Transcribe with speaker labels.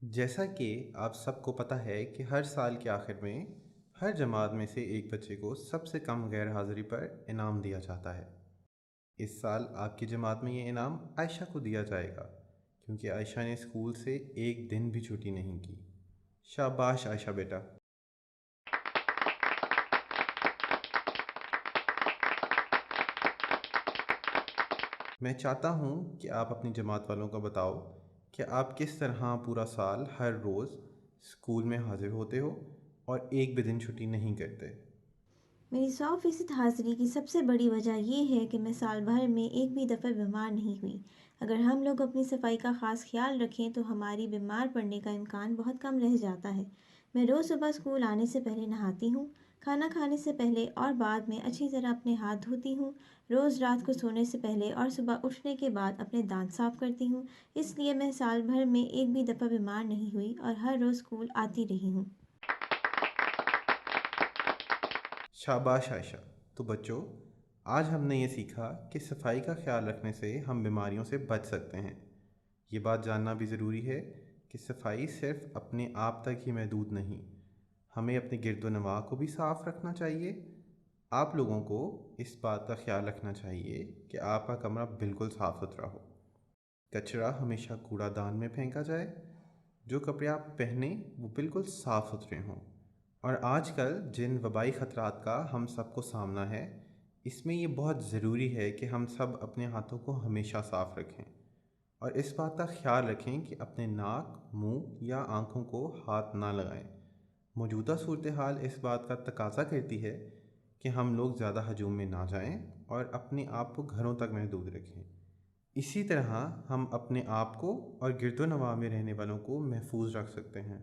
Speaker 1: جیسا کہ آپ سب کو پتہ ہے کہ ہر سال کے آخر میں ہر جماعت میں سے ایک بچے کو سب سے کم غیر حاضری پر انعام دیا جاتا ہے۔ اس سال آپ کی جماعت میں یہ انعام عائشہ کو دیا جائے گا، کیونکہ عائشہ نے اسکول سے ایک دن بھی چھٹی نہیں کی۔ شاباش عائشہ بیٹا۔ میں چاہتا ہوں کہ آپ اپنی جماعت والوں کو بتاؤ کہ آپ کس طرح پورا سال ہر روز اسکول میں حاضر ہوتے ہو اور ایک بھی دن چھٹی نہیں کرتے۔
Speaker 2: میری 100% حاضری کی سب سے بڑی وجہ یہ ہے کہ میں سال بھر میں ایک بھی دفعہ بیمار نہیں ہوئی۔ اگر ہم لوگ اپنی صفائی کا خاص خیال رکھیں تو ہماری بیمار پڑنے کا امکان بہت کم رہ جاتا ہے۔ میں روز صبح اسکول آنے سے پہلے نہاتی ہوں، کھانا کھانے سے پہلے اور بعد میں اچھی طرح اپنے ہاتھ دھوتی ہوں، روز رات کو سونے سے پہلے اور صبح اٹھنے کے بعد اپنے دانت صاف کرتی ہوں۔ اس لیے میں سال بھر میں ایک بھی دفعہ بیمار نہیں ہوئی اور ہر روز اسکول آتی رہی ہوں۔
Speaker 1: شاباش عائشہ۔ تو بچوں، آج ہم نے یہ سیکھا کہ صفائی کا خیال رکھنے سے ہم بیماریوں سے بچ سکتے ہیں۔ یہ بات جاننا بھی ضروری ہے کہ صفائی صرف اپنے آپ تک ہی محدود نہیں، ہمیں اپنے گرد و نواح کو بھی صاف رکھنا چاہیے۔ آپ لوگوں کو اس بات کا خیال رکھنا چاہیے کہ آپ کا کمرہ بالکل صاف ستھرا ہو، کچرا ہمیشہ کوڑا دان میں پھینکا جائے، جو کپڑے آپ پہنیں وہ بالکل صاف ستھرے ہوں۔ اور آج کل جن وبائی خطرات کا ہم سب کو سامنا ہے، اس میں یہ بہت ضروری ہے کہ ہم سب اپنے ہاتھوں کو ہمیشہ صاف رکھیں، اور اس بات کا خیال رکھیں کہ اپنے ناک، منہ یا آنکھوں کو ہاتھ نہ لگائیں۔ موجودہ صورتحال اس بات کا تقاضا کرتی ہے کہ ہم لوگ زیادہ ہجوم میں نہ جائیں اور اپنے آپ کو گھروں تک محدود رکھیں۔ اسی طرح ہم اپنے آپ کو اور گرد و نواح میں رہنے والوں کو محفوظ رکھ سکتے ہیں۔